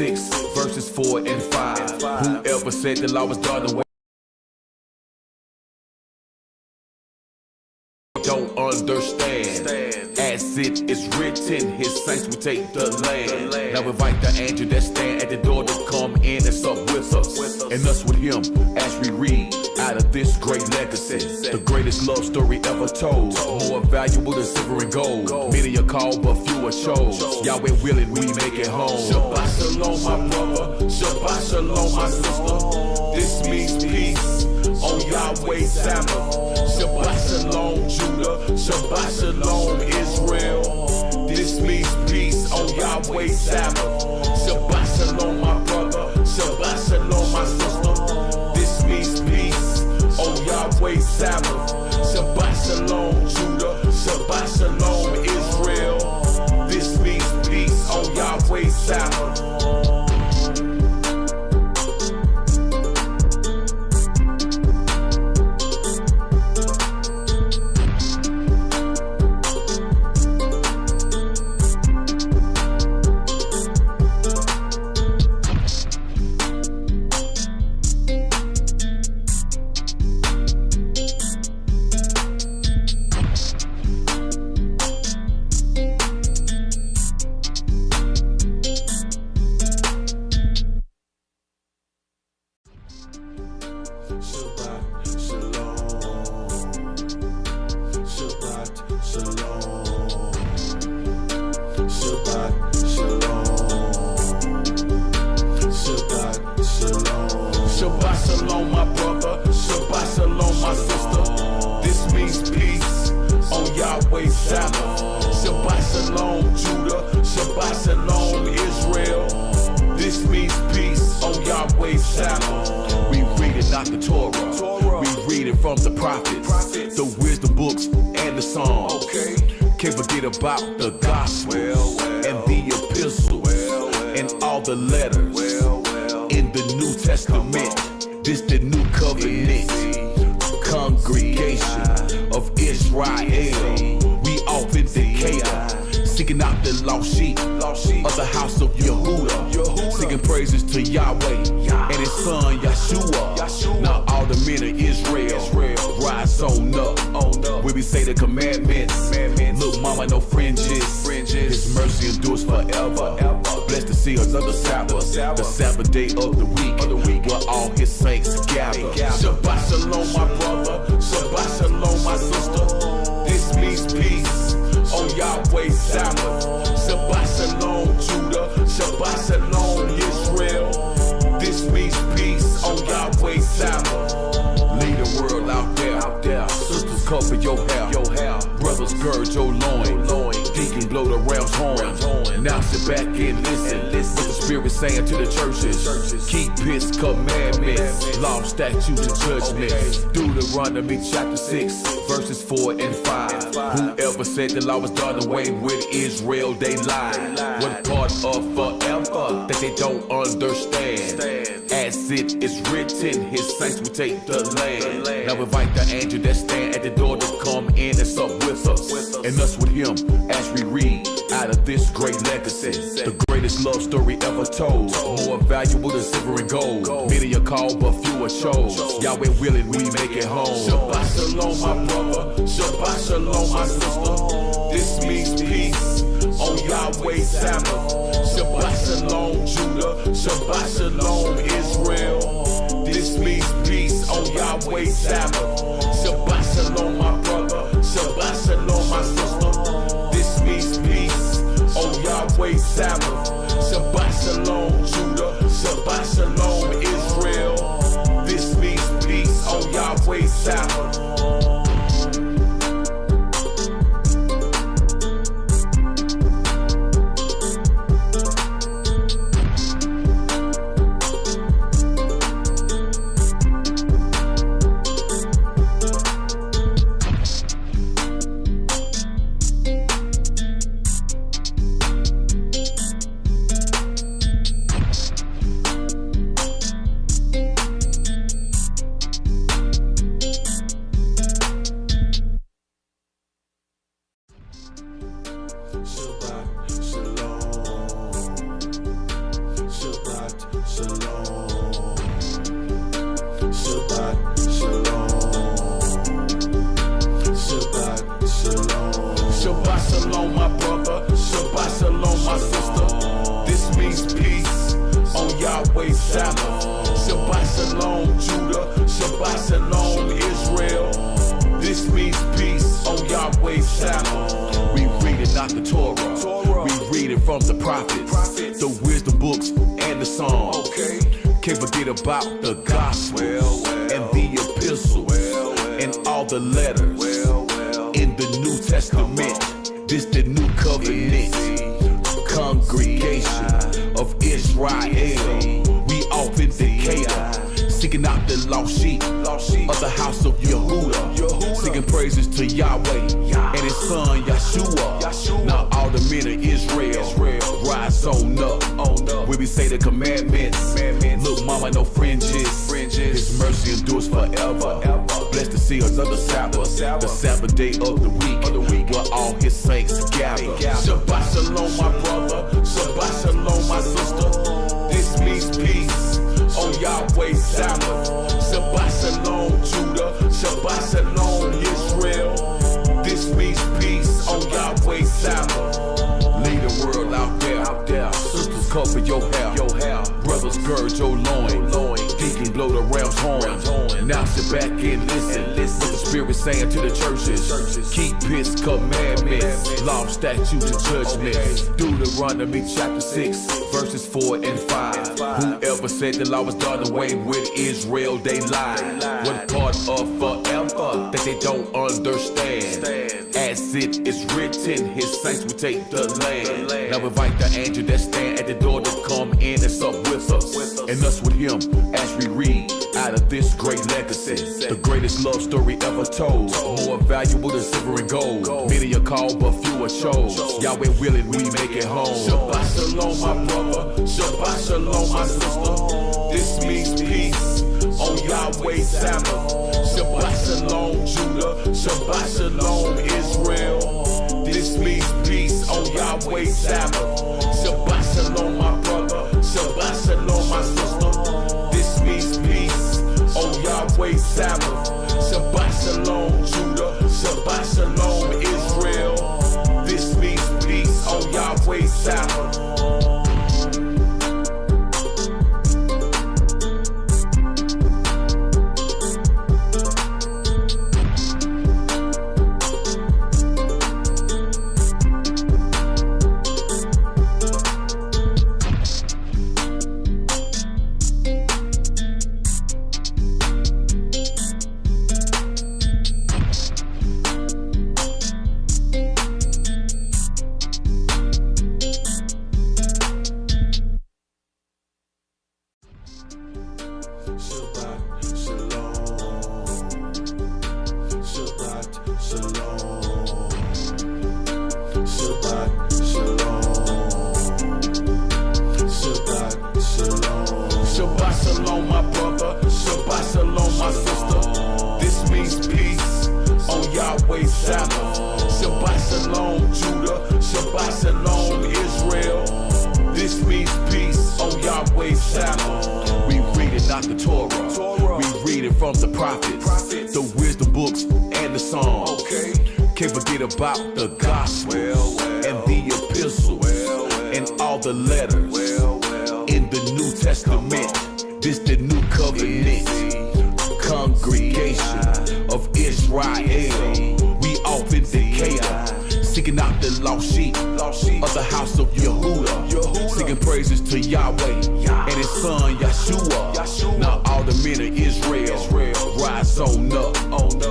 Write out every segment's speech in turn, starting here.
6, verses 4 and 5. Whoever said the law was done away don't understand. As it is written, his saints will take the land. Now invite the angel that stand at the door to come in and sup with us, and us with him as we read out of this great legacy. The greatest love story ever told, more valuable than silver and gold. Many are called, but few are chose. Yahweh willing, we make it home. Shabbat shalom, my brother. Shabbat shalom, my sister. This means peace on Yahweh's Sabbath. Shabbat shalom, Judah. Shabbat shalom, Israel. This means peace on Yahweh's Sabbath. Shabbat shalom, my brother. Shabbat shalom, my sister. This means peace on Yahweh's Sabbath. Shabbat shalom, Judah. Shabbat shalom, Israel. This means peace on Yahweh's Sabbath. Shabbat shalom, my brother. Shabbat shalom, my sister. This means peace on Yahweh's Sabbath. Shabbat shalom, Judah. Shabbat shalom, Israel. This means peace on Yahweh's Sabbath. We read it, not the Torah. We read it from the prophets, the wisdom books and the Psalms. Can't forget about the gospel and the epistles and all the letters in the New Testament. This the new covenant congregation of Israel. We authenticate, seeking out the lost sheep of the house of Yehudah, singing praises to Yahweh and his son Yeshua. Now all the men of Israel rise on up. When we say the commandments, look mama, no fringes. His mercy endures forever. Blessed to see another Sabbath, the Sabbath day of the week, where all his saints gather. Shabbat shalom, my brother. Shabbat shalom, my sister. This means peace on Yahweh's Sabbath. Shabbat shalom, Judah. Shabbat shalom, Israel. This means peace on Yahweh's Sabbath. Lead the world out there. Sisters, cover your hair. Brothers, gird your loin. Deacon, blow the ram's horn. Now sit back and listen. What the Spirit saying to the churches. Keep his commandments, law, statutes, and judgments. Deuteronomy chapter 6, verses 4 and 5. Whoever said the law was done away with Israel, they lied. What part of forever that they don't understand? As it is written, his saints will take the land. Now invite the angel that stand at the door to come in and sup with us, and us with him as we read out of this great legacy. The greatest love story ever told, more valuable than silver and gold. Many are called, but few are chose. Yahweh willing, we make it home. Shabbat shalom, my brother. Shabbat shalom, my sister. This means peace on Yahweh's Sabbath. Shabbat shalom, Judah. Shabbat shalom, Israel. This means peace on Yahweh's Sabbath. Shabbat shalom, my brother. Shabbat shalom, my sister. This means peace on Yahweh's Sabbath. Shabbat shalom, Judah. Shabbat shalom, Israel. This means peace on Yahweh's Sabbath. Shabbat Shalom. Shabbat Shalom. Shabbat Shalom, my brother. Shabbat Shalom, my sister. This means peace on Yahweh's Sabbath. Shabbat Shalom, Judah. Shabbat Shalom, Israel. This means peace on Yahweh's Sabbath. We read it, not the Torah. We read it from the prophets, the wisdom books and the Psalms. Can't forget about the gospel and the epistles and all the letters in the New Testament. This the new covenant. Congregation of Yisrael, we authenticate, seeking out the lost sheep of the house of Yehuda, singing praises to Yahweh and his son Yeshua. Now all the men of Israel rise on up. We say the commandments. Look, mama, no fringes. His mercy endures forever. Blessed to see another Sabbath, the Sabbath day of the week, where all his saints gather. Shabbat Shalom, my brother. Shabbat Shalom, my sister. This means peace on Yahweh's Sabbath. Shabbat Shalom, Judah. Shabbat Shalom, Israel. This means peace on Yahweh's Sabbath. Lead the world out there. Sisters, cover your hair. Brothers, gird your loin. Deacon, blow the ram's horn. Now sit back and listen. What the Spirit saying to the churches. Keep his commandments, law, statutes, and judgments. Deuteronomy chapter 6, verses 4 and 5. Whoever said the law was done away with Israel, they lied. One part of forever that they don't understand. As it is written, his saints will take the land. Now invite the angel that stand at the door to come in and sup with us, and us with him, as we read out of this great legacy. The greatest love story ever told, more valuable than silver and gold. Many are called, but few are chose. Yahweh willing, we make it home. Shabbat Shalom, my brother. Shabbat Shalom, my sister. This means peace on Yahweh's Sabbath. Shabbat Shalom, Judah. Shabbat Shalom, Israel. This means peace on Yahweh's Sabbath. Shabbat Shalom, my brother. Shabbat Shalom, my sister. This means peace on Yahweh's Sabbath. Shabbat Shalom, Judah. Shabbat Shalom, Israel. This means peace on Yahweh's Sabbath. From the prophets, the wisdom books and the Psalms. Can't forget about the gospel and the epistles and all the letters in the New Testament. This the new covenant. Congregation of Israel, we authenticate, seeking out the lost sheep of the house of Yehuda, singing praises to Yahweh and his son Yeshua. Now all the men of Israel rise on up.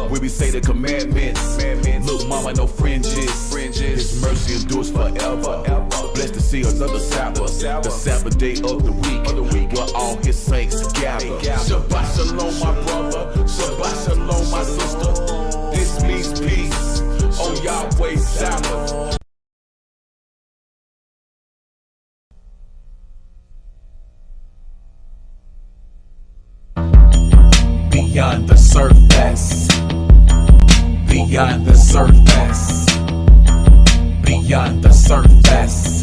We say the commandments. Look, mama, no fringes. His mercy endures forever. Blessed to see another Sabbath, the Sabbath day of the week, where all his saints gather. Shabbat Shalom, my brother. Shabbat Shalom, my sister. This means peace on Yahweh's Sabbath. Beyond the surface, beyond the surface, beyond the surface,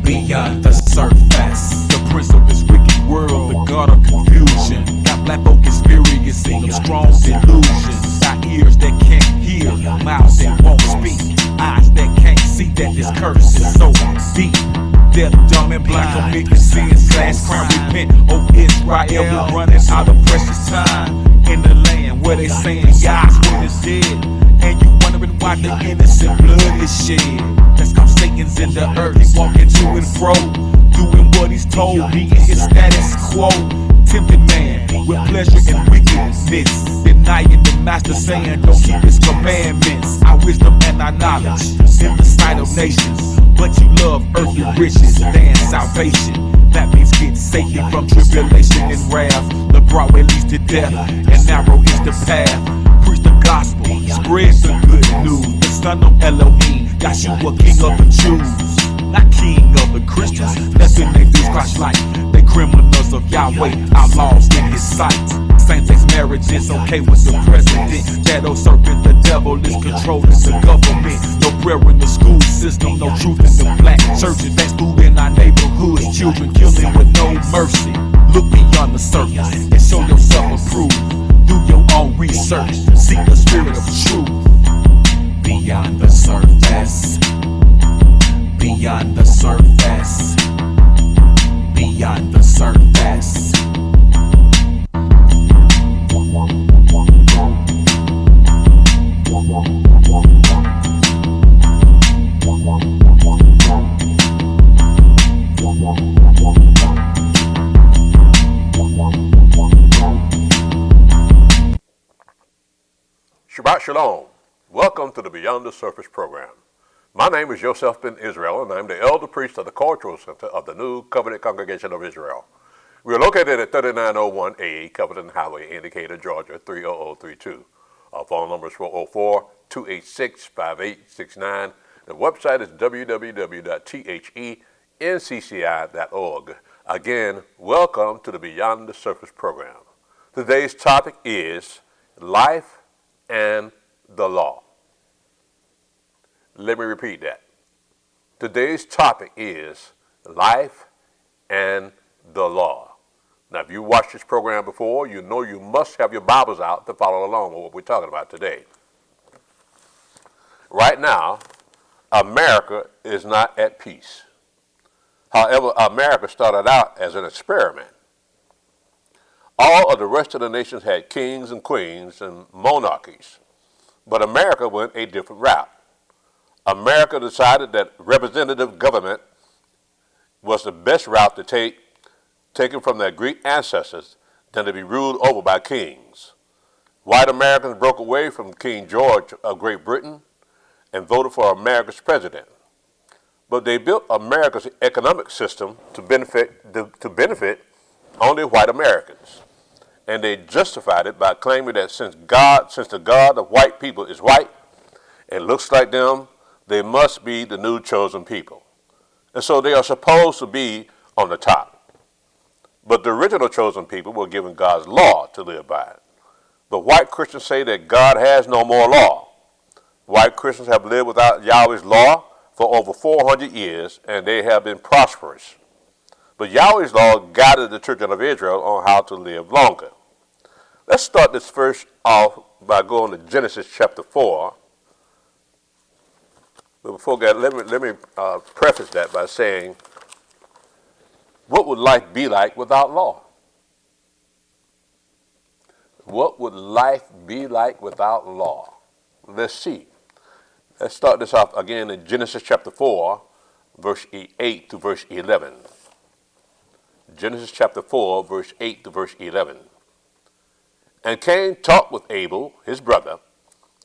beyond the surface. The prince of this wicked world, the god of confusion, got feet. Deaf, dumb, and blind, committing sin, slash, crime, repent. Oh, Israel, we're running out of precious time in the land where they saying God's will is dead. And you wondering why the innocent blood is shed. That's cause Satan's in the earth, he's walking to and fro, doing what he's told, beating his status quo. Tempting man with pleasure and wickedness, denying the master, saying don't keep his commandments. Our wisdom and our knowledge in the sight of nations, but you love earthly riches than salvation. That means get Satan from tribulation and wrath. The broad way leads to death, and narrow is the path. Preach the gospel, spread the good news. The son of Elohim, Yahshua, king of the Jews, not king of the Christians. Nothing they do Christ like. They criminals of Yahweh, outlaws in his sight. Same-sex marriage is okay with the president. That old serpent, the devil, is controlling the government. No prayer in the school system, no truth in the black churches. That's food in our neighborhoods, children killing with no mercy. Look beyond the surface and show yourself approved. Do your own research, seek the spirit of truth. Beyond the surface, beyond the surface, beyond the surface. Shabbat Shalom. Welcome to the Beyond the Surface program. My name is Joseph ben Israel, and I'm the elder priest of the Cultural Center of the New Covenant Congregation of Israel. We are located at 3901A Covenant Highway, Indicator, Georgia, 30032. Our phone number is 404-286-5869. The website is www.thencci.org. Again, welcome to the Beyond the Surface program. Today's topic is life and the law. Let me repeat that. Today's topic is life and the law. Now, if you watched this program before, you know you must have your Bibles out to follow along with what we're talking about today. Right now, America is not at peace. However, America started out as an experiment. All of the rest of the nations had kings and queens and monarchies, but America went a different route. America decided that representative government was the best route to take, taken from their Greek ancestors, than to be ruled over by kings. White Americans broke away from King George of Great Britain and voted for America's president. But they built America's economic system to benefit only white Americans. And they justified it by claiming that since the God of white people is white and looks like them, they must be the new chosen people. And so they are supposed to be on the top. But the original chosen people were given God's law to live by. But white Christians say that God has no more law. White Christians have lived without Yahweh's law for over 400 years, and they have been prosperous. But Yahweh's law guided the children of Israel on how to live longer. Let's start this first off by going to Genesis chapter 4. But before that, let me preface that by saying, what would life be like without law? What would life be like without law? Let's see. Let's start this off again in Genesis chapter 4, verse 8 to verse 11. Genesis chapter 4, verse 8 to verse 11. And Cain talked with Abel, his brother,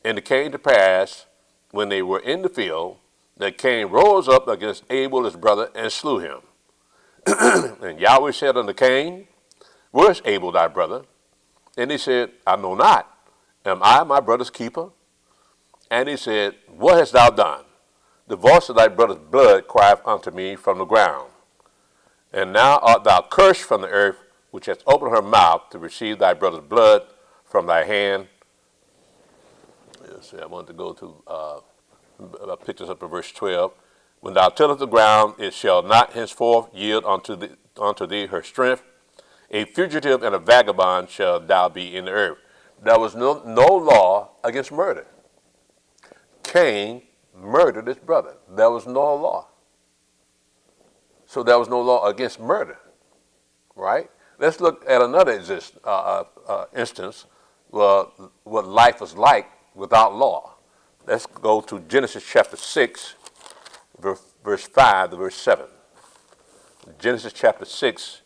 and it came to pass, when they were in the field, that Cain rose up against Abel, his brother, and slew him. And Yahweh said unto Cain, Where is Abel thy brother? And he said, I know not. Am I my brother's keeper? And he said, What hast thou done? The voice of thy brother's blood crieth unto me from the ground. And now art thou cursed from the earth, which hath opened her mouth to receive thy brother's blood from thy hand. Let's see, I want to go to, I picked this up in verse 12. When thou tillest the ground, it shall not henceforth yield unto thee her strength. A fugitive and a vagabond shall thou be in the earth. There was no law against murder. Cain murdered his brother. There was no law. So there was no law against murder, right? Let's look at another instance, what life was like without law. Let's go to Genesis chapter 6, verse 5 to verse 7. Genesis chapter 6,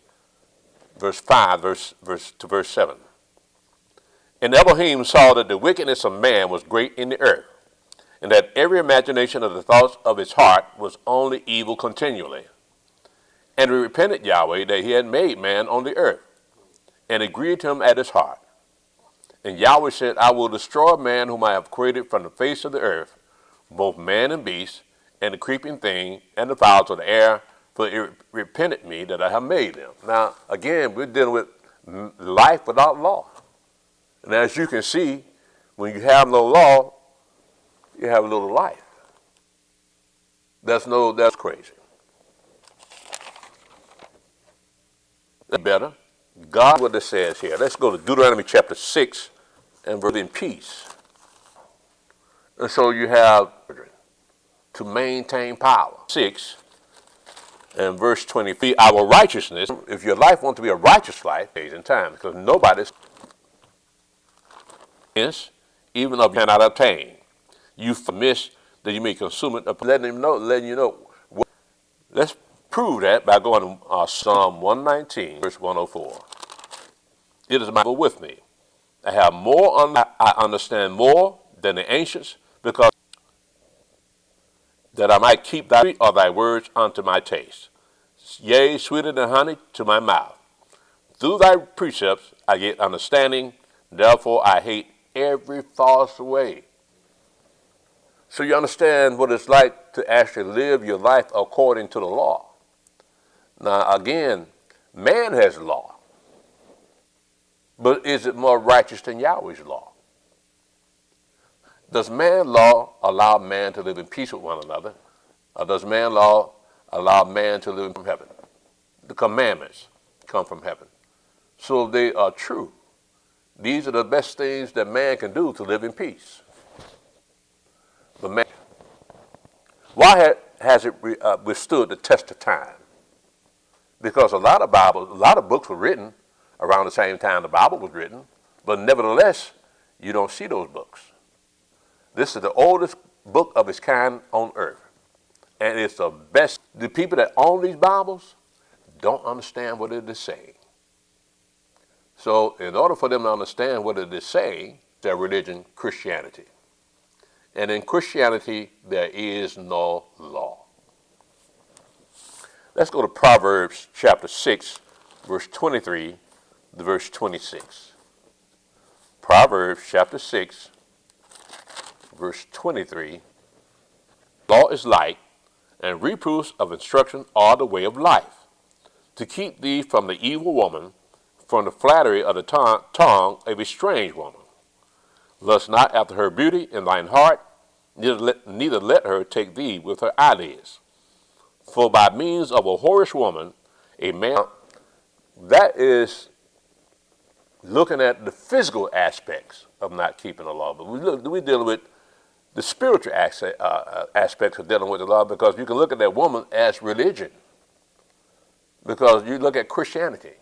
verse 5 to verse 7. And Elohim saw that the wickedness of man was great in the earth, and that every imagination of the thoughts of his heart was only evil continually. And he repented Yahweh that he had made man on the earth, and it grieved him at his heart. And Yahweh said, I will destroy man whom I have created from the face of the earth, both man and beast, and the creeping thing, and the fowls of the air, for it repented me that I have made them. Now, again, we're dealing with life without law. And as you can see, when you have no law, you have a little life. That's crazy. That's better. God, what it says here. Let's go to Deuteronomy chapter 6 and verse in peace. And so you have to maintain power. 6 and verse 20. Our righteousness, if your life wants to be a righteous life, days and time, because nobody's even if you cannot obtain. You miss that you may consume it, letting you know. Let's prove that by going to Psalm 119, verse 104. It is my will with me. I have more, I understand more than the ancients, because that I might keep thy words unto my taste. Yea, sweeter than honey to my mouth. Through thy precepts I get understanding, therefore I hate every false way. So you understand what it's like to actually live your life according to the law. Now again, man has law. But is it more righteous than Yahweh's law? Does man's law allow man to live in peace with one another? Or does man's law allow man to live from heaven? The commandments come from heaven. So they are true. These are the best things that man can do to live in peace. But man, why has it withstood the test of time? Because a lot of books were written around the same time the Bible was written, but nevertheless, you don't see those books. This is the oldest book of its kind on earth, and it's the best. The people that own these Bibles don't understand what it is saying. So in order for them to understand what it is saying, their religion, Christianity. And in Christianity, there is no law. Let's go to Proverbs chapter 6, verse 23 to verse 26. Proverbs chapter 6, verse 23. Law is light, and reproofs of instruction are the way of life, to keep thee from the evil woman, from the flattery of the tongue of a strange woman. Lust not after her beauty in thine heart, neither let her take thee with her eyelids. For by means of a whorish woman, a man, that is looking at the physical aspects of not keeping the law. But we're dealing with the spiritual aspects of dealing with the law, because you can look at that woman as religion. Because you look at Christianity.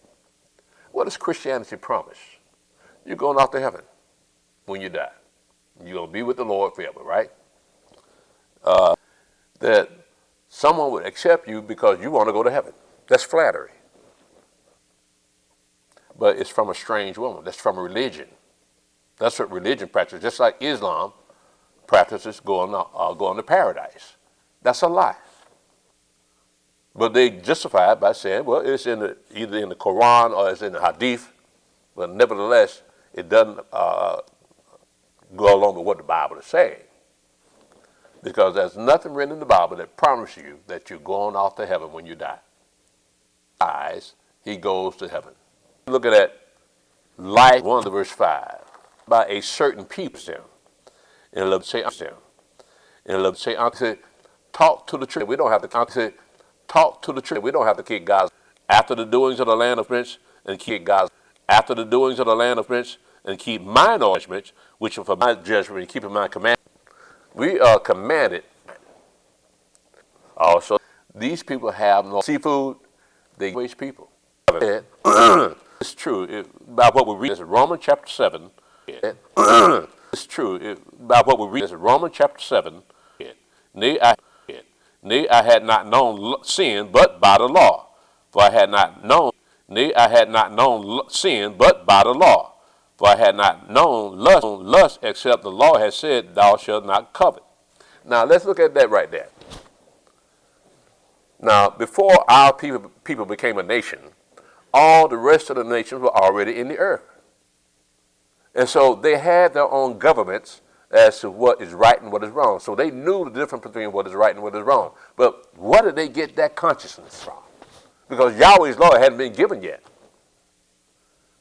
What does Christianity promise? You're going off to heaven when you die. You're going to be with the Lord forever, right? That someone would accept you because you want to go to heaven. That's flattery. But it's from a strange woman. That's from a religion. That's what religion practices. Just like Islam practices going to paradise. That's a lie. But they justify it by saying, well, it's either in the Quran or it's in the Hadith. But nevertheless, it doesn't go along with what the Bible is saying. Because there's nothing written in the Bible that promises you that you're going off to heaven when you die. He goes to heaven. Look at that life, 1 to verse 5. By a certain people, and love say, talk to the truth. We don't have to talk to the truth. We don't have to keep God's after the doings of the land of prince and keep God's after the doings of the land of prince and keep mine judgments, which are for my judgment and keeping my commandments. We are commanded also These people have no seafood. They waste people. It's true about what we read. It's Romans chapter 7. It's true about what we read. It's Romans chapter 7. Nay, I had not known sin but by the law. For I had not known, nay, I had not known sin but by the law. For I had not known lust except the law had said, thou shalt not covet. Now, let's look at that right there. Now, before our people became a nation, all the rest of the nations were already in the earth. And so they had their own governments as to what is right and what is wrong. So they knew the difference between what is right and what is wrong. But where did they get that consciousness from? Because Yahweh's law hadn't been given yet.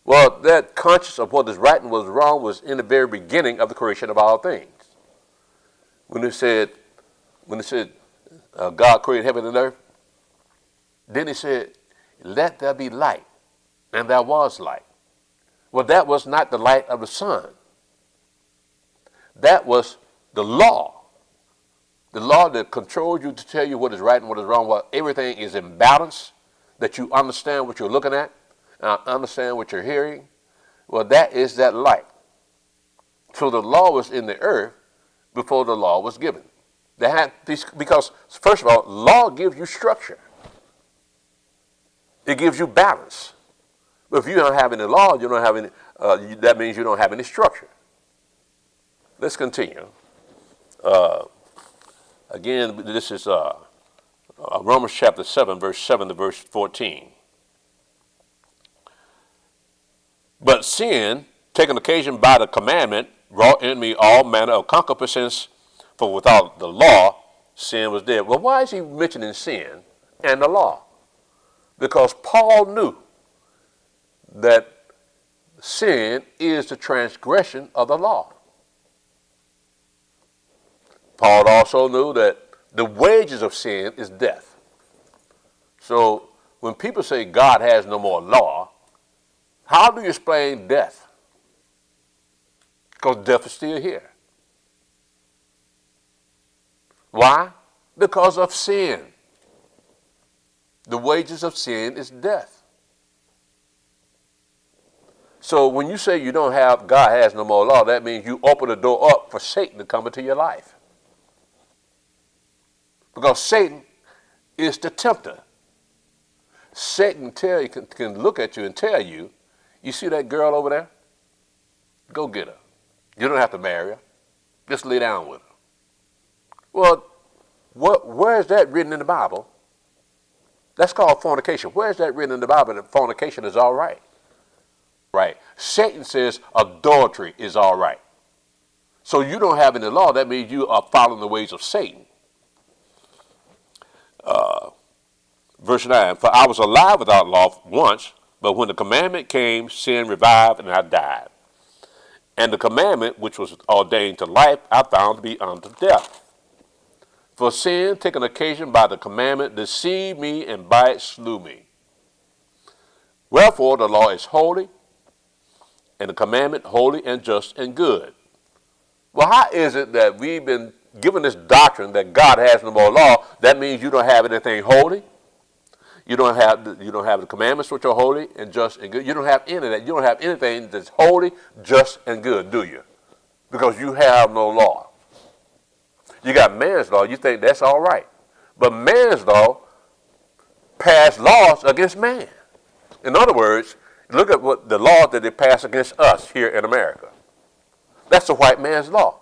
Well, that conscience of what is right and what is wrong was in the very beginning of the creation of all things. When it said God created heaven and earth, then he said, let there be light, and there was light. Well, that was not the light of the sun. That was the law that controls you to tell you what is right and what is wrong, while everything is in balance, that you understand what you're looking at, and understand what you're hearing. Well, that is that light. So the law was in the earth before the law was given. Because, first of all, law gives you structure. It gives you balance. But if you don't have any law, you don't have any. That means you don't have any structure. Let's continue. Again, this is Romans chapter 7, verse 7 to verse 14. But sin, taking occasion by the commandment, wrought in me all manner of concupiscence, for without the law, sin was dead. Well, why is he mentioning sin and the law? Because Paul knew that sin is the transgression of the law. Paul also knew that the wages of sin is death. So when people say God has no more law, how do you explain death? Because death is still here. Why? Because of sin. The wages of sin is death. So when you say you don't have, God has no more law, that means you open the door up for Satan to come into your life. Because Satan is the tempter. Satan can look at you and tell you, you see that girl over there? Go get her. You don't have to marry her. Just lay down with her. Well, where is that written in the Bible? That's called fornication. Where is that written in the Bible that fornication is all right? Right. Satan says adultery is all right. So you don't have any law. That means you are following the ways of Satan. Verse 9, for I was alive without law once, but when the commandment came, sin revived and I died. And the commandment, which was ordained to life, I found to be unto death. For sin, taking occasion by the commandment, deceived me, and by it slew me. Wherefore the law is holy, and the commandment holy and just and good. Well, how is it that we've been given this doctrine that God has no more law? That means you don't have anything holy. You don't have the commandments which are holy and just and good. You don't have any of that. You don't have anything that's holy, just, and good, do you? Because you have no law. You got man's law. You think that's all right. But man's law passed laws against man. In other words, look at what the law that they passed against us here in America. That's the white man's law.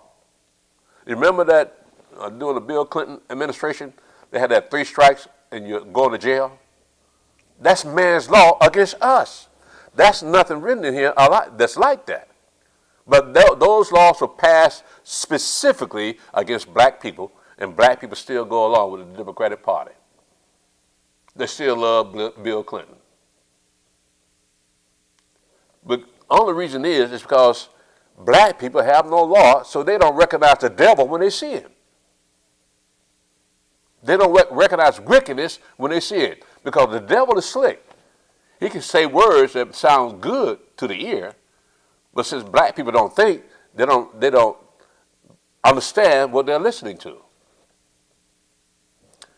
You remember that during the Bill Clinton administration, they had that 3 strikes and you're going to jail? That's man's law against us. That's nothing written in here that's like that. But those laws were passed specifically against black people, and black people still go along with the Democratic Party. They still love Bill Clinton. But only reason is because black people have no law, so they don't recognize the devil when they see him. They don't recognize wickedness when they see it, because the devil is slick. He can say words that sound good to the ear, but since black people don't think, they don't understand what they're listening to.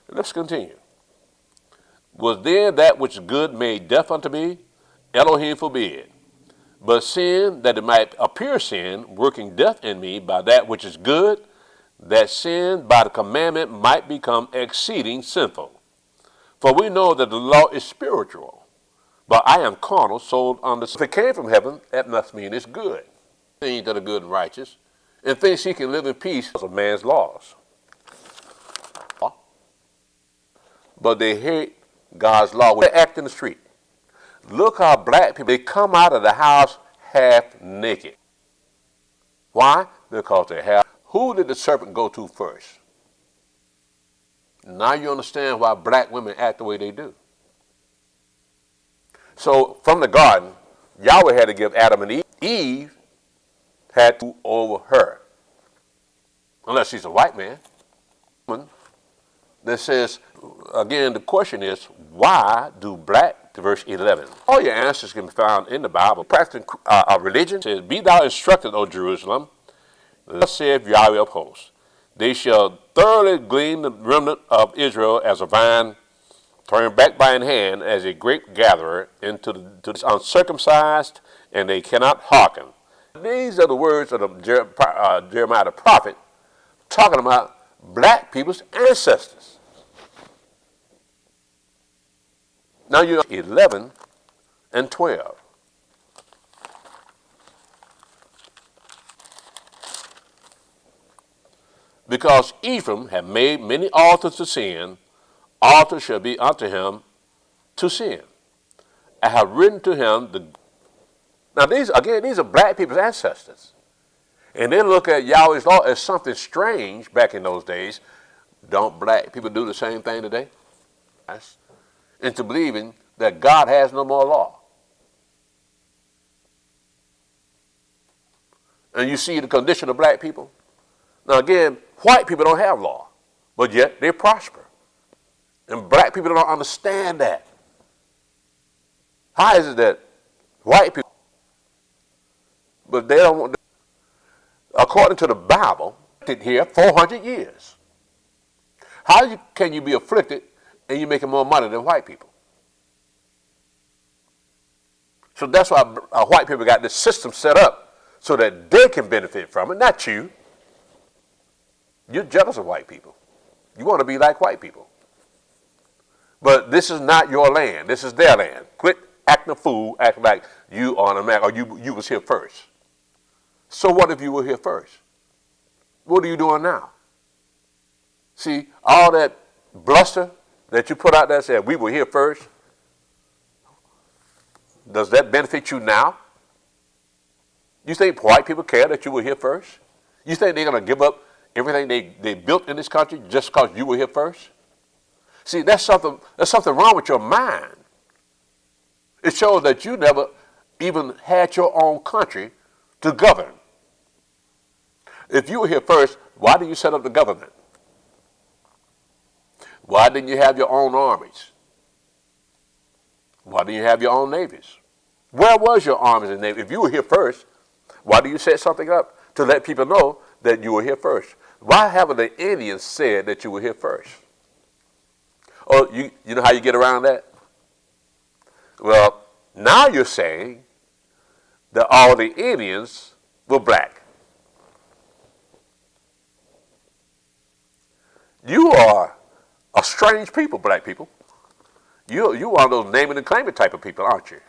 Let's continue. Was then that which is good made death unto me? Elohim forbid. But sin, that it might appear sin, working death in me by that which is good, that sin by the commandment might become exceeding sinful. For we know that the law is spiritual, but I am carnal, sold under. If it came from heaven, that must mean it's good. Things that are good and righteous, and thinks he can live in peace because of man's laws. But they hate God's law. When they act in the street, look how black people, they come out of the house half naked. Why? Because they have. Who did the serpent go to first? Now you understand why black women act the way they do. So from the garden, Yahweh had to give Adam and Eve. Eve had to over her. Unless she's a white man. That says, again, the question is, why do black, verse 11. All your answers can be found in the Bible. Practicing religion says, be thou instructed, O Jerusalem, thus saith Yahweh of hosts. They shall thoroughly glean the remnant of Israel as a vine, turned back by an hand as a grape gatherer into the uncircumcised, and they cannot hearken. These are the words of Jeremiah the prophet, talking about black people's ancestors. Now you know 11 and 12. Because Ephraim had made many altars to sin, altars shall be unto him to sin. I have written to him Now these are black people's ancestors. And they look at Yahweh's law as something strange back in those days. Don't black people do the same thing today? Into believing that God has no more law. And you see the condition of black people. Now again, white people don't have law, but yet they prosper. And black people don't understand that. How is it that white people, but they don't want, according to the Bible, here 400 years. How can you be afflicted and you're making more money than white people? So that's why white people got this system set up so that they can benefit from it, not you. You're jealous of white people. You want to be like white people. But this is not your land. This is their land. Quit acting a fool, acting like you are an American, or you was here first. So what if you were here first? What are you doing now? See, all that bluster that you put out there saying we were here first, does that benefit you now? You think white people care that you were here first? You think they're going to give up everything they built in this country just because you were here first? See, that's something wrong with your mind. It shows that you never even had your own country to govern. If you were here first, why did you set up the government? Why didn't you have your own armies? Why didn't you have your own navies? Where was your armies and navy? If you were here first, why do you set something up to let people know that you were here first? Why haven't the Indians said that you were here first? Oh, you know how you get around that? Well, now you're saying that all the Indians were black. You are a strange people, black people. You're one of those naming and claiming type of people, aren't you?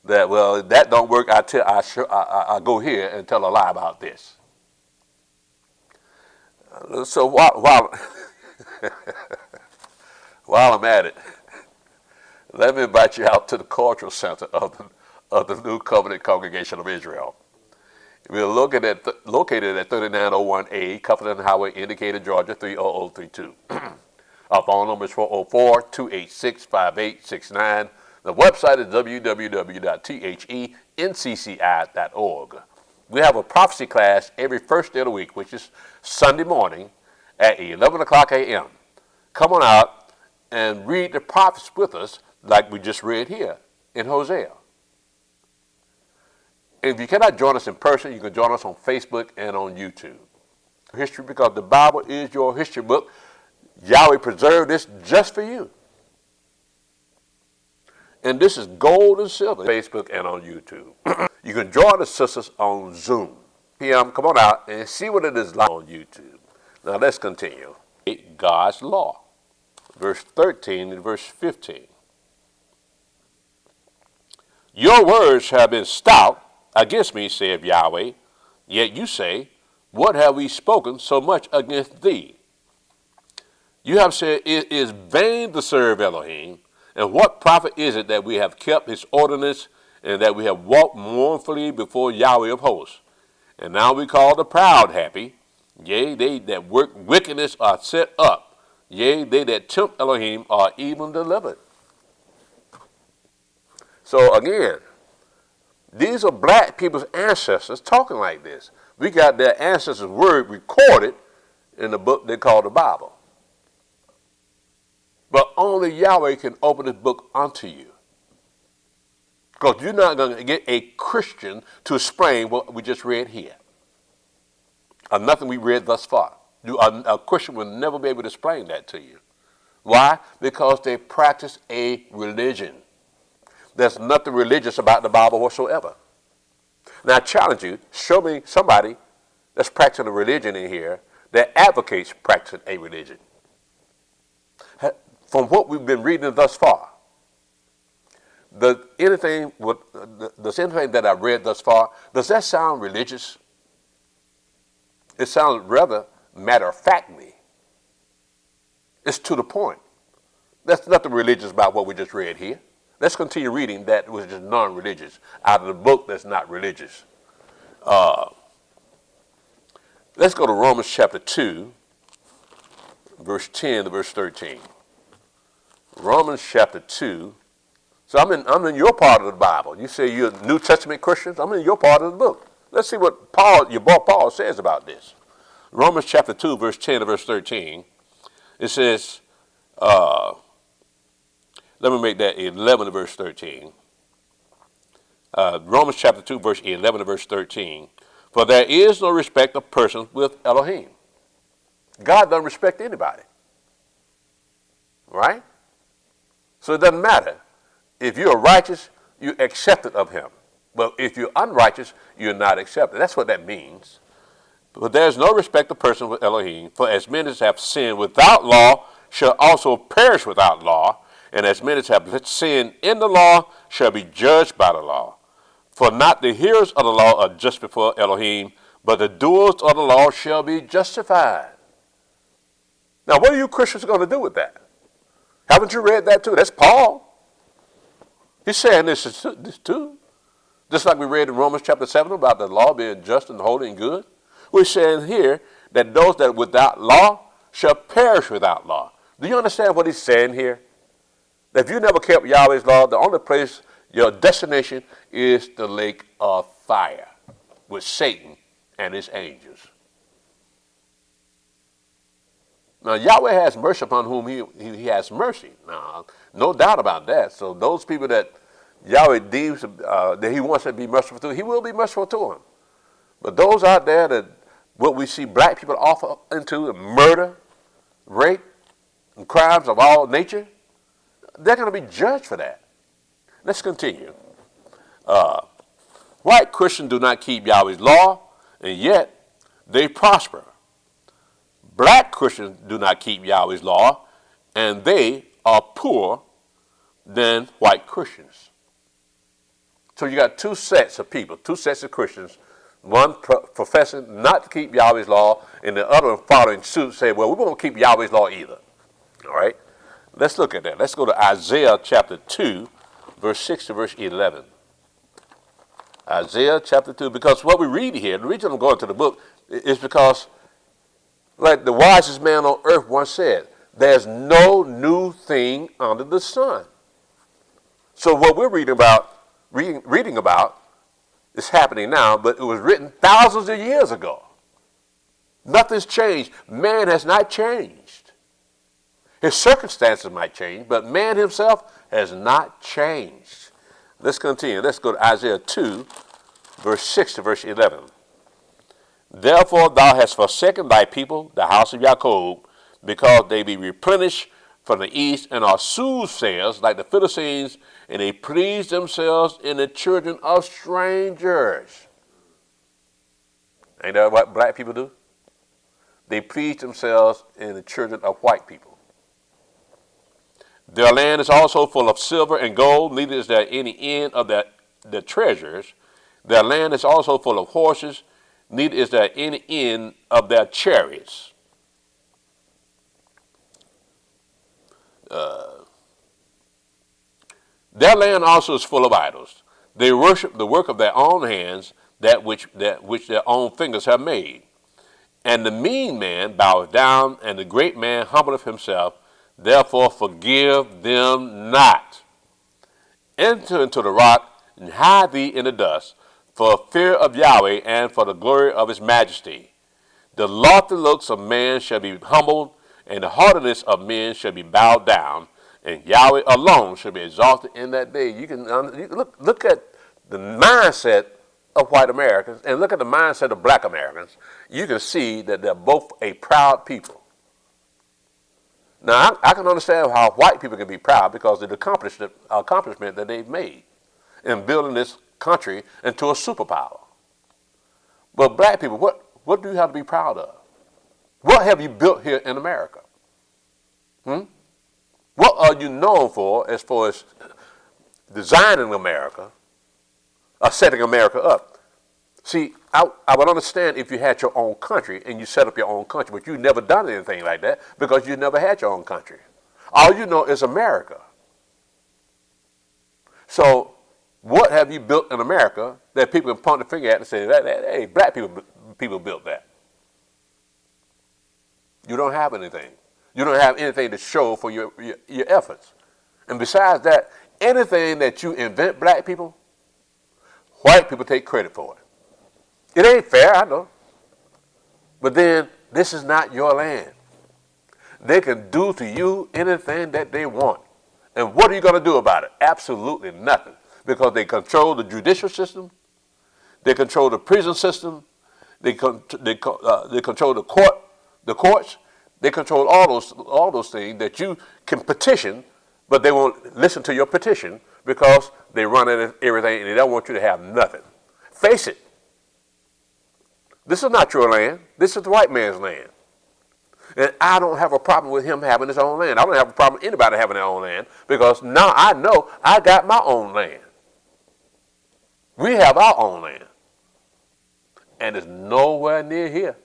That, well, if that don't work, I go here and tell a lie about this. So while I'm at it, let me invite you out to the cultural center of the New Covenant Congregation of Israel. We're located at 3901A, Covenant Highway, Indicator, Georgia, 30032. Our phone number is 404-286-5869. The website is www.thencci.org. We have a prophecy class every first day of the week, which is Sunday morning at 11 o'clock a.m. Come on out and read the prophets with us like we just read here in Hosea. If you cannot join us in person, you can join us on Facebook and on YouTube. History, because the Bible is your history book. Yahweh preserved this just for you. And this is gold and silver, Facebook and on YouTube. You can join the sisters on Zoom. PM, come on out and see what it is like on YouTube. Now let's continue. God's law, verse 13 and verse 15. Your words have been stout against me, saith Yahweh. Yet you say, what have we spoken so much against thee? You have said, it is vain to serve Elohim. And what profit is it that we have kept his ordinance and that we have walked mournfully before Yahweh of hosts? And now we call the proud happy. Yea, they that work wickedness are set up. Yea, they that tempt Elohim are even delivered. So again, these are black people's ancestors talking like this. We got their ancestors' word recorded in the book they call the Bible. But only Yahweh can open this book unto you. Because you're not going to get a Christian to explain what we just read here. Or nothing we read thus far. A Christian will never be able to explain that to you. Why? Because they practice a religion. There's nothing religious about the Bible whatsoever. Now I challenge you, show me somebody that's practicing a religion in here that advocates practicing a religion. From what we've been reading thus far, does anything that I've read thus far, does that sound religious? It sounds rather matter-of-factly. It's to the point. There's nothing religious about what we just read here. Let's continue reading that was just non-religious, out of the book that's not religious. Let's go to Romans chapter 2, verse 10 to verse 13. Romans chapter 2. So I'm in your part of the Bible. You say you're New Testament Christians. I'm in your part of the book. Let's see what your boy Paul says about this. Romans chapter 2, verse 10 to verse 13. It says, let me make that 11 to verse 13. Romans chapter 2, verse 11 to verse 13. For there is no respect of persons with Elohim. God doesn't respect anybody. Right? So it doesn't matter. If you're righteous, you're accepted of him. But if you're unrighteous, you're not accepted. That's what that means. But there is no respect of person with Elohim. For as many as have sinned without law shall also perish without law. And as many as have sinned in the law shall be judged by the law. For not the hearers of the law are just before Elohim, but the doers of the law shall be justified. Now, what are you Christians going to do with that? Haven't you read that too? That's Paul. He's saying this too. Just like we read in Romans chapter 7 about the law being just and holy and good. We're saying here that those that without law shall perish without law. Do you understand what he's saying here? That if you never kept Yahweh's law, the only place, your destination is the lake of fire with Satan and his angels. Now, Yahweh has mercy upon whom he has mercy. Now, no doubt about that. So those people that Yahweh deems that he wants to be merciful to, he will be merciful to them. But those out there that what we see black people offer into murder, rape, and crimes of all nature, they're going to be judged for that. Let's continue. White Christians do not keep Yahweh's law, and yet they prosper. Black Christians do not keep Yahweh's law, and they are poorer than white Christians. So you got two sets of people, two sets of Christians, one professing not to keep Yahweh's law, and the other following suit say, well, we won't keep Yahweh's law either. All right? Let's look at that. Let's go to Isaiah chapter 2, verse 6 to verse 11. Isaiah chapter 2, because what we read here, the reason I'm going to the book is because, like the wisest man on earth once said, there's no new thing under the sun. So what we're reading about is happening now, but it was written thousands of years ago. Nothing's changed. Man has not changed. His circumstances might change, but man himself has not changed. Let's continue. Let's go to Isaiah 2, verse 6 to verse 11. Therefore thou hast forsaken thy people, the house of Jacob, because they be replenished from the east, and are soothsayers like the Philistines, and they please themselves in the children of strangers. Ain't that what black people do? They please themselves in the children of white people. Their land is also full of silver and gold, neither is there any end of their treasures. Their land is also full of horses, neither is there any end of their chariots. Their land also is full of idols. They worship the work of their own hands, that which their own fingers have made. And the mean man boweth down, and the great man humbleth himself. Therefore forgive them not. Enter into the rock, and hide thee in the dust, for fear of Yahweh, and for the glory of his majesty. The lofty looks of man shall be humbled, and the haughtiness of men shall be bowed down, and Yahweh alone shall be exalted in that day. You can look at the mindset of white Americans and look at the mindset of black Americans. You can see that they're both a proud people. Now, I can understand how white people can be proud because of the accomplishment that they've made in building this country into a superpower. But black people, what do you have to be proud of? What have you built here in America? What are you known for as far as designing America or setting America up? See, I would understand if you had your own country and you set up your own country, but you've never done anything like that because you never had your own country. All you know is America. So what have you built in America that people can point the finger at and say, hey, black people built that? You don't have anything. You don't have anything to show for your efforts. And besides that, anything that you invent, black people, white people take credit for it. It ain't fair, I know. But then, this is not your land. They can do to you anything that they want. And what are you going to do about it? Absolutely nothing. Because they control the judicial system, they control the prison system, they control the courts, they control all those things that you can petition, but they won't listen to your petition because they run everything and they don't want you to have nothing. Face it. This is not your land. This is the white man's land. And I don't have a problem with him having his own land. I don't have a problem with anybody having their own land because now I know I got my own land. We have our own land. And it's nowhere near here.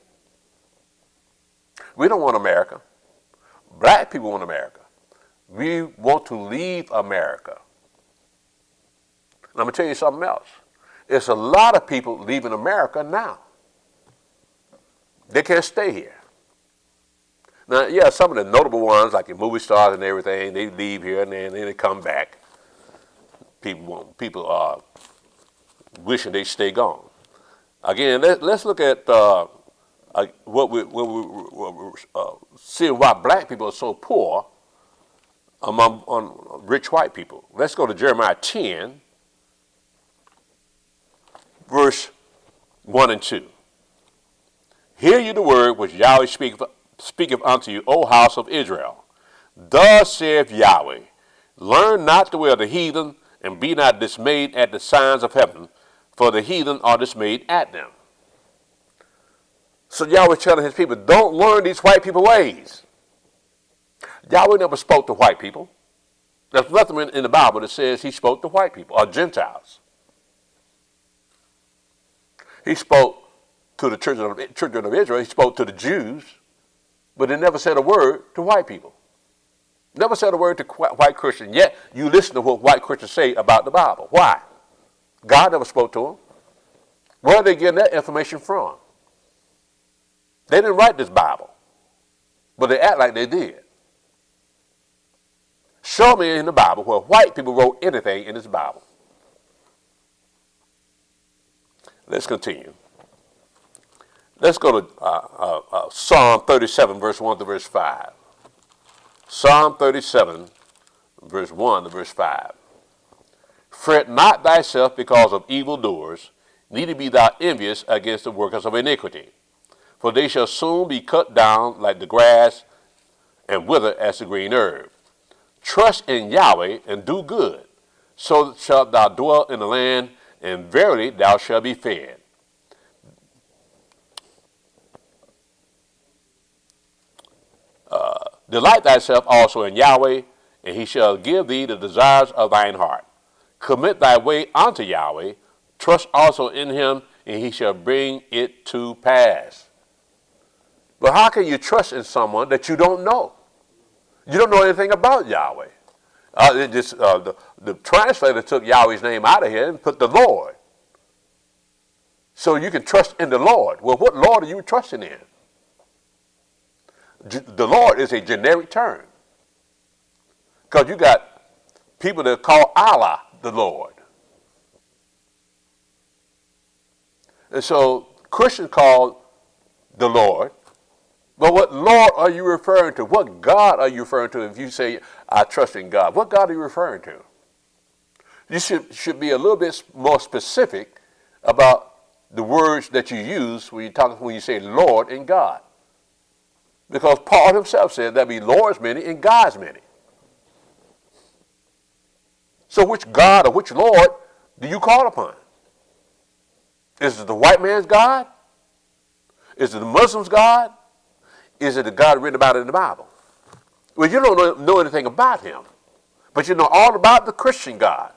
We don't want America. Black people want America. We want to leave America. And I'm going to tell you something else. It's a lot of people leaving America now. They can't stay here. Now, yeah, some of the notable ones, like the movie stars and everything, they leave here and then they come back. People are wishing they stay gone. Again, let's look at seeing why black people are so poor on rich white people. Let's go to Jeremiah 10, verse 1 and 2. Hear ye the word which Yahweh speaketh unto you, O house of Israel. Thus saith Yahweh, learn not the way of the heathen, and be not dismayed at the signs of heaven, for the heathen are dismayed at them. So Yahweh telling his people, don't learn these white people ways. Yahweh never spoke to white people. There's nothing in the Bible that says he spoke to white people or Gentiles. He spoke to the children of Israel. He spoke to the Jews, but he never said a word to white people. Never said a word to white Christians. Yet you listen to what white Christians say about the Bible. Why? God never spoke to them. Where are they getting that information from? They didn't write this Bible, but they act like they did. Show me in the Bible where white people wrote anything in this Bible. Let's continue. Let's go to Psalm 37, verse 1 to verse 5. Psalm 37, verse 1 to verse 5. Fret not thyself because of evildoers, neither be thou envious against the workers of iniquity. For they shall soon be cut down like the grass, and wither as the green herb. Trust in Yahweh and do good, so shalt thou dwell in the land, and verily thou shalt be fed. Delight thyself also in Yahweh, and he shall give thee the desires of thine heart. Commit thy way unto Yahweh, trust also in him, and he shall bring it to pass. But how can you trust in someone that you don't know? You don't know anything about Yahweh. The translator took Yahweh's name out of here and put the Lord. So you can trust in the Lord. Well, what Lord are you trusting in? The Lord is a generic term. Because you got people that call Allah the Lord. And so Christians call the Lord. But what Lord are you referring to? What God are you referring to if you say, I trust in God? What God are you referring to? You should be a little bit more specific about the words that you use when you say Lord and God. Because Paul himself said there be Lord's many and God's many. So which God or which Lord do you call upon? Is it the white man's God? Is it the Muslim's God? Is it the God written about in the Bible? Well, you don't know anything about him, but you know all about the Christian God.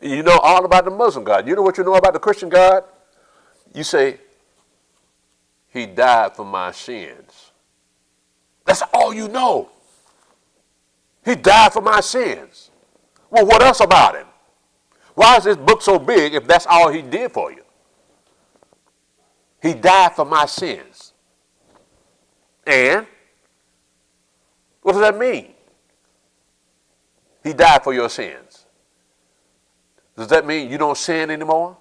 You know all about the Muslim God. You know what you know about the Christian God? You say, he died for my sins. That's all you know. He died for my sins. Well, what else about him? Why is this book so big if that's all he did for you? He died for my sins. And what does that mean? He died for your sins. Does that mean you don't sin anymore?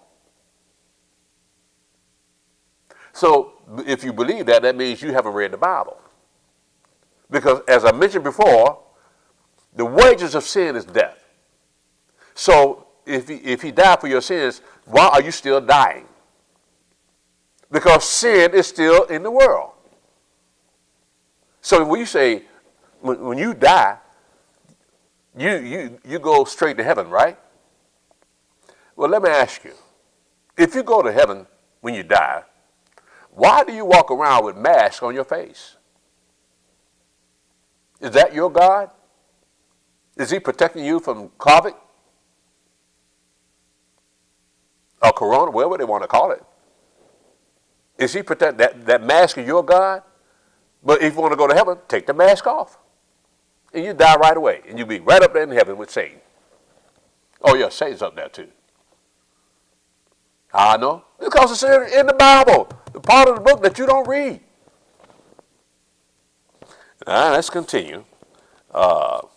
So if you believe that, that means you haven't read the Bible. Because as I mentioned before, the wages of sin is death. So if he died for your sins, why are you still dying? Because sin is still in the world. So when you say, when you die, you go straight to heaven, right? Well, let me ask you, if you go to heaven when you die, why do you walk around with masks on your face? Is that your God? Is he protecting you from COVID? Or corona, whatever they want to call it. Is he protecting that mask is your God? But if you want to go to heaven, take the mask off. And you die right away. And you'll be right up there in heaven with Satan. Oh yeah, Satan's up there too. How I know? Because it's in the Bible. The part of the book that you don't read. Now, let's continue. The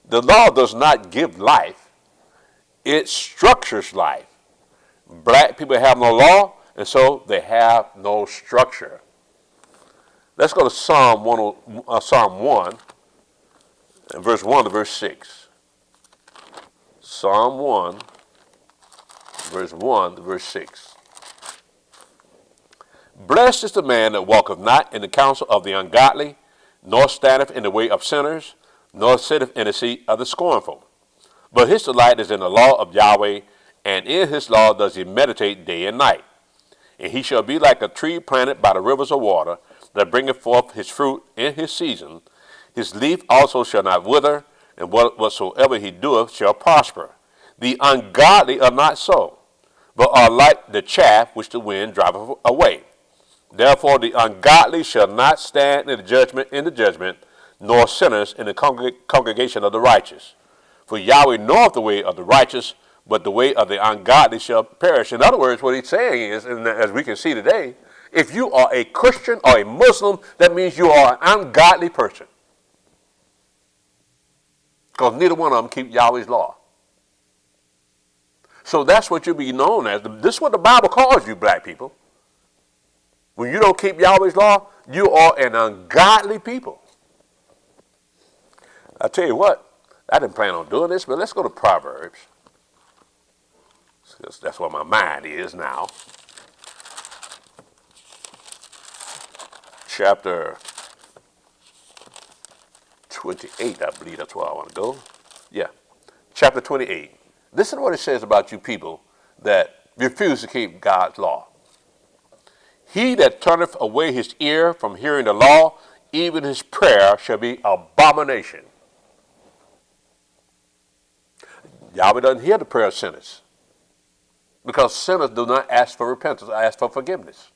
law does not give life. It structures life. Black people have no law, and so they have no structure. Let's go to Psalm 1, and verse 1 to verse 6. Psalm 1, verse 1 to verse 6. Blessed is the man that walketh not in the counsel of the ungodly, nor standeth in the way of sinners, nor sitteth in the seat of the scornful. But his delight is in the law of Yahweh, and in his law does he meditate day and night. And he shall be like a tree planted by the rivers of water, that bringeth forth his fruit in his season. His leaf also shall not wither, and whatsoever he doeth shall prosper. The ungodly are not so, but are like the chaff which the wind driveth away. Therefore the ungodly shall not stand in the judgment, nor sinners in the congregation of the righteous. For Yahweh knoweth the way of the righteous, but the way of the ungodly shall perish. In other words, what he's saying is, and as we can see today, if you are a Christian or a Muslim, that means you are an ungodly person. Because neither one of them keep Yahweh's law. So that's what you'll be known as. This is what the Bible calls you, black people. When you don't keep Yahweh's law, you are an ungodly people. I tell you what, I didn't plan on doing this, but let's go to Proverbs. That's where my mind is now. Chapter 28, I believe that's where I want to go. Yeah, chapter 28. Listen to what it says about you people that refuse to keep God's law. He that turneth away his ear from hearing the law, even his prayer shall be abomination. Yahweh doesn't hear the prayer of sinners, because sinners do not ask for repentance, ask for forgiveness.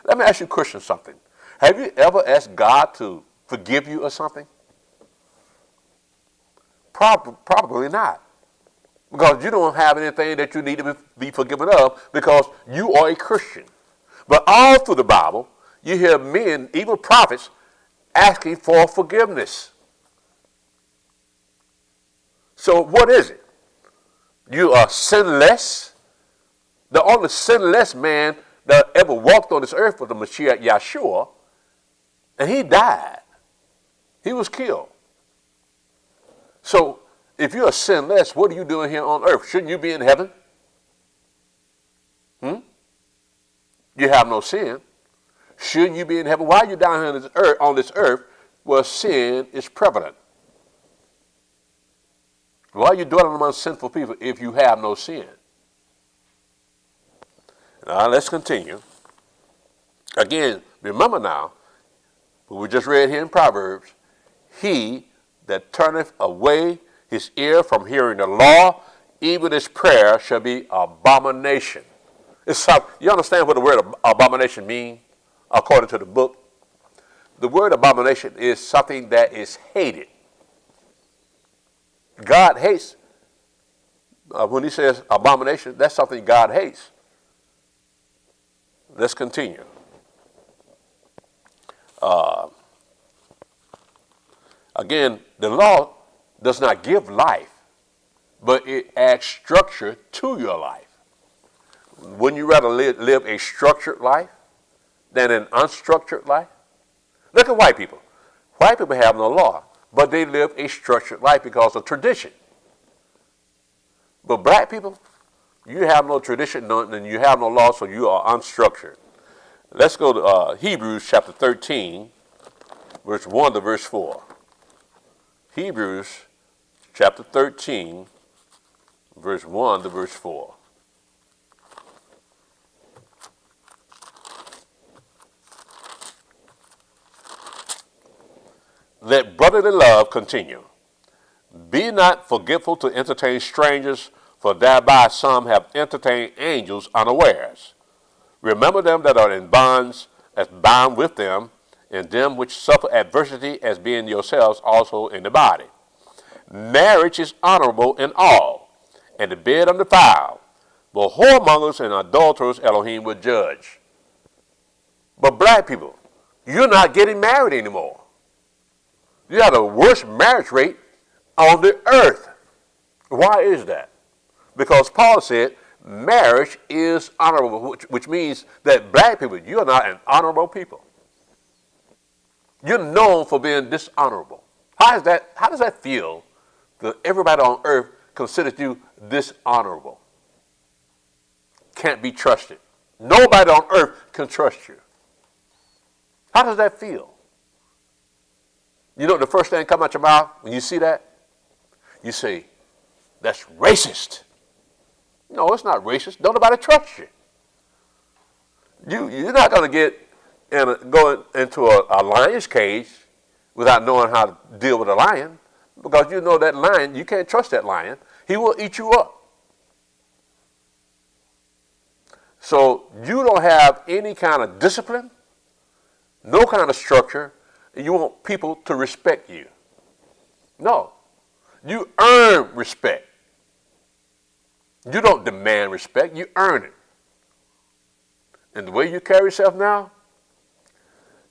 Let me ask you, Christian, something. Have you ever asked God to forgive you or something? Probably not. Because you don't have anything that you need to be forgiven of, because you are a Christian. But all through the Bible, you hear men, even prophets, asking for forgiveness. So what is it? You are sinless. The only sinless man that ever walked on this earth was the Mashiach Yeshua, and he died. He was killed. So if you're sinless, what are you doing here on earth? Shouldn't you be in heaven? You have no sin. Shouldn't you be in heaven? Why are you down here on this earth where sin is prevalent? Why are you dwelling among sinful people if you have no sin? Now let's continue. Again, remember now, what we just read here in Proverbs, he that turneth away his ear from hearing the law, even his prayer shall be abomination. You understand what the word abomination means, according to the book? The word abomination is something that is hated. God hates, when he says abomination, that's something God hates. Let's continue. Again, the law does not give life, but it adds structure to your life. Wouldn't you rather live a structured life than an unstructured life? Look at white people. White people have no law, but they live a structured life because of tradition. But black people, you have no tradition and you have no law, so you are unstructured. Let's go to Hebrews chapter 13, verse 1 to verse 4. Hebrews chapter 13, verse 1 to verse 4. Let brotherly love continue. Be not forgetful to entertain strangers, for thereby some have entertained angels unawares. Remember them that are in bonds, as bound with them, and them which suffer adversity, as being yourselves also in the body. Marriage is honorable in all, and the bed undefiled. But whoremongers and adulterers Elohim will judge. But black people, you're not getting married anymore. You have the worst marriage rate on the earth. Why is that? Because Paul said marriage is honorable, which means that black people, you're not an honorable people. You're known for being dishonorable. How does that feel that everybody on earth considers you dishonorable? Can't be trusted. Nobody on earth can trust you. How does that feel? You know the first thing that comes out your mouth when you see that? You say, that's racist. No, it's not racist. Don't nobody trust you. You're not going to go into a lion's cage without knowing how to deal with a lion, because you know that lion, you can't trust that lion. He will eat you up. So you don't have any kind of discipline, no kind of structure, and you want people to respect you. No. You earn respect. You don't demand respect, you earn it. And the way you carry yourself now,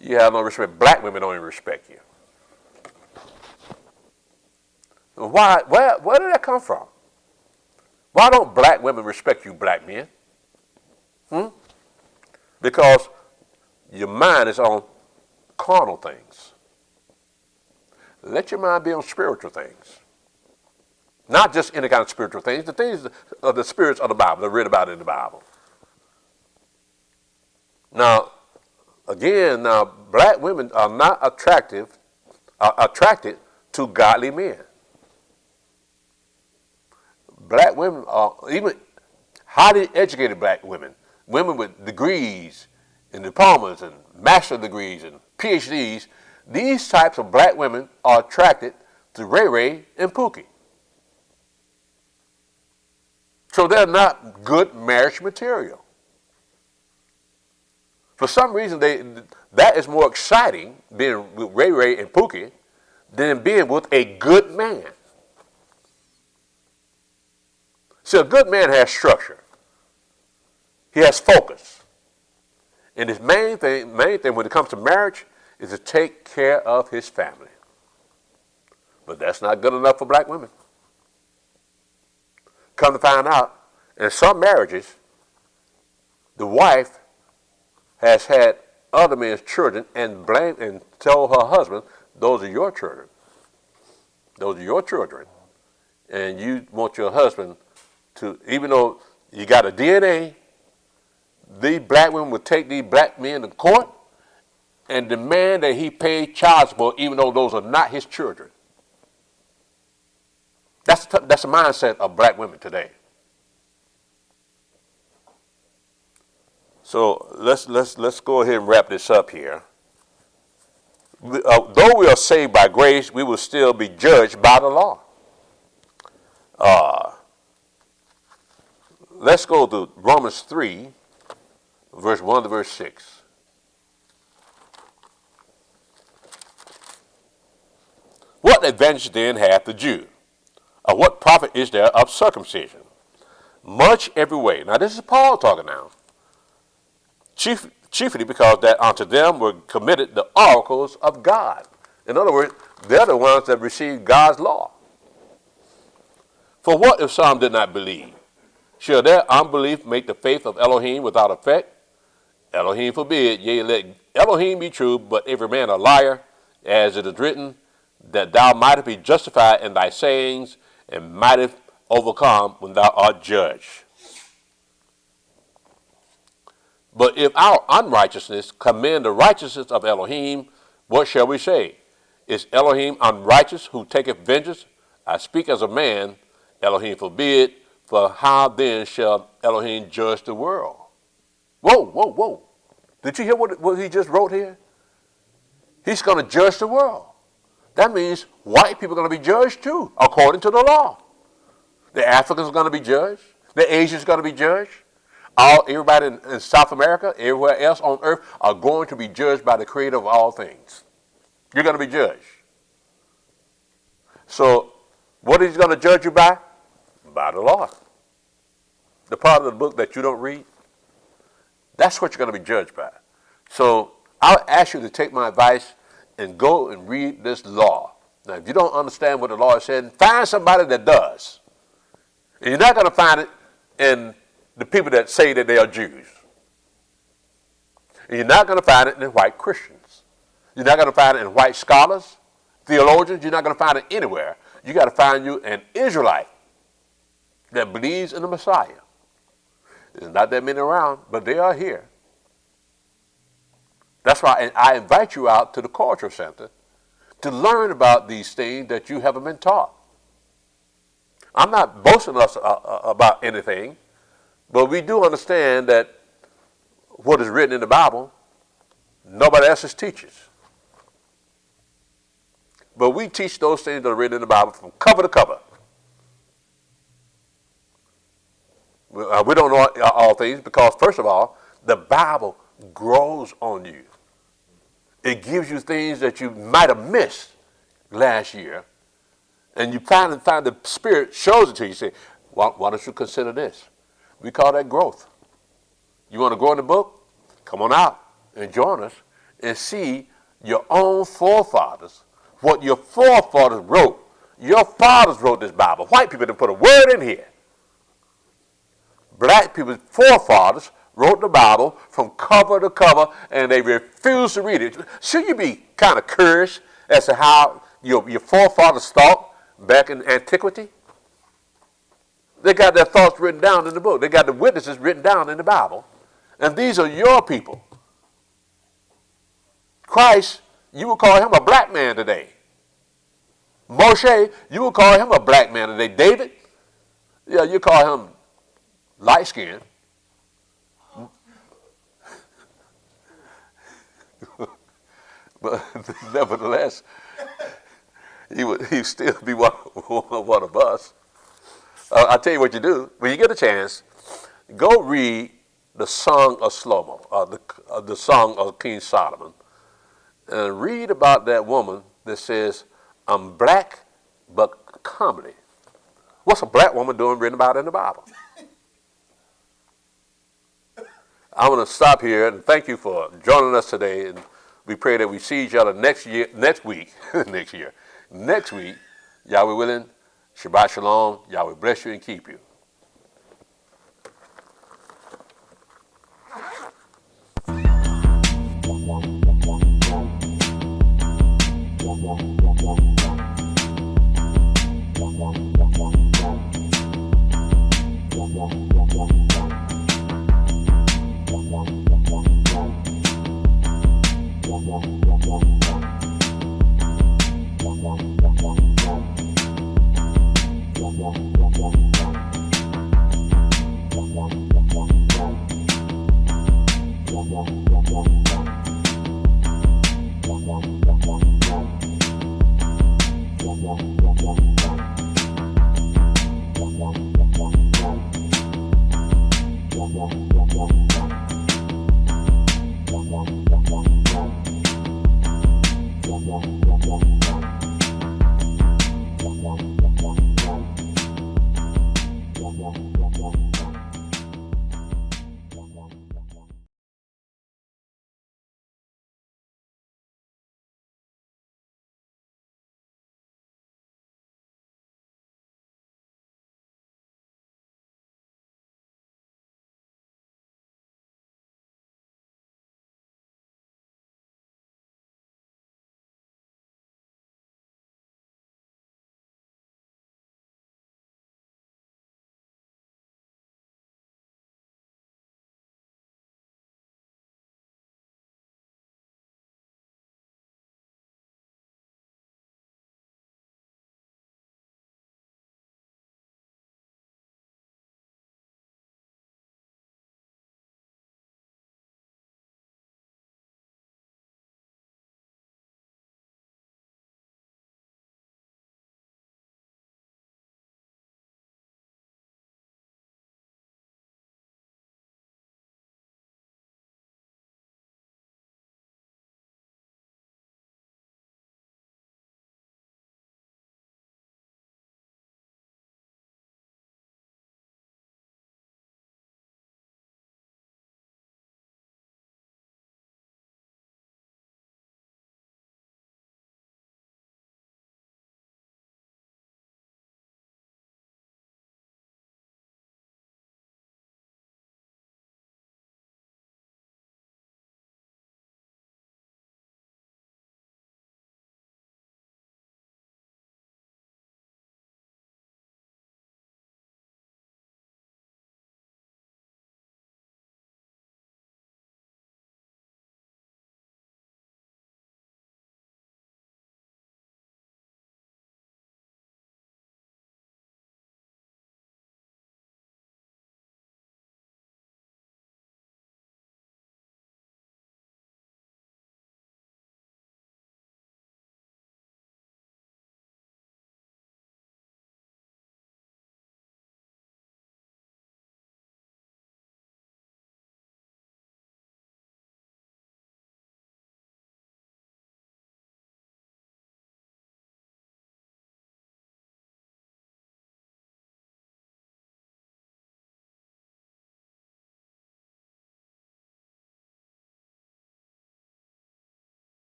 you have no respect. Black women don't even respect you. Why? Where did that come from? Why don't black women respect you, black men? Because your mind is on carnal things. Let your mind be on spiritual things. Not just any kind of spiritual things, the things of the spirits of the Bible, they're read about in the Bible. Now, again, black women are not attractive attracted to godly men. Black women are even highly educated black women, women with degrees and diplomas and master's degrees and PhDs. These types of black women are attracted to Ray Ray and Pookie. So they're not good marriage material. For some reason, that is more exciting, being with Ray Ray and Pookie, than being with a good man. See, a good man has structure. He has focus. And his main thing when it comes to marriage is to take care of his family. But that's not good enough for black women. Come to find out, in some marriages, the wife has had other men's children and told her husband, those are your children. Those are your children. And you want your husband to, even though you got a DNA, these black women would take these black men to court and demand that he pay child support even though those are not his children. That's the mindset of black women today. So let's go ahead and wrap this up here. Though we are saved by grace, we will still be judged by the law. Let's go to Romans 3, verse 1 to verse 6. What advantage then hath the Jew? Or what profit is there of circumcision? Much every way. Now this is Paul talking now. Chiefly because that unto them were committed the oracles of God. In other words, they're the ones that received God's law. For what if some did not believe? Shall their unbelief make the faith of Elohim without effect? Elohim forbid, yea, let Elohim be true, but every man a liar, as it is written, that thou mightest be justified in thy sayings, and mightest overcome when thou art judged. But if our unrighteousness commend the righteousness of Elohim, what shall we say? Is Elohim unrighteous who taketh vengeance? I speak as a man, Elohim forbid, for how then shall Elohim judge the world? Whoa, whoa, whoa. Did you hear what he just wrote here? He's going to judge the world. That means white people are going to be judged too, according to the law. The Africans are going to be judged. The Asians are going to be judged. Everybody in South America, everywhere else on earth are going to be judged by the creator of all things. You're going to be judged. So what is he going to judge you by? By the law. The part of the book that you don't read, that's what you're going to be judged by. So I'll ask you to take my advice and go and read this law. Now, if you don't understand what the law is saying, find somebody that does. And you're not going to find it in the people that say that they are Jews. And you're not going to find it in white Christians. You're not going to find it in white scholars, theologians. You're not going to find it anywhere. You got to find you an Israelite that believes in the Messiah. There's not that many around, but they are here. That's why I invite you out to the Culture Center to learn about these things that you haven't been taught. I'm not boasting us about anything, but we do understand that what is written in the Bible, nobody else teaches. But we teach those things that are written in the Bible from cover to cover. We don't know all things because, first of all, the Bible grows on you. It gives you things that you might have missed last year. And you find the Spirit shows it to you. You say, why don't you consider this? We call that growth. You want to grow in the book? Come on out and join us and see your own forefathers, what your forefathers wrote. Your fathers wrote this Bible. White people didn't put a word in here. Black people's forefathers wrote the Bible from cover to cover, and they refused to read it. Should you be kind of curious as to how your forefathers thought back in antiquity? They got their thoughts written down in the book. They got the witnesses written down in the Bible. And these are your people. Christ, you would call him a black man today. Moshe, you would call him a black man today. David, yeah, you call him light skinned. But nevertheless, he'd still be one of us. I'll tell you what you do. When you get a chance, go read the Song of Shlomo, the Song of King Solomon, and read about that woman that says, I'm black but comely. What's a black woman doing written about in the Bible? I'm going to stop here and thank you for joining us today. And we pray that we see each other next week. Yahweh willing, Shabbat Shalom. Yahweh bless you and keep you. Yeah.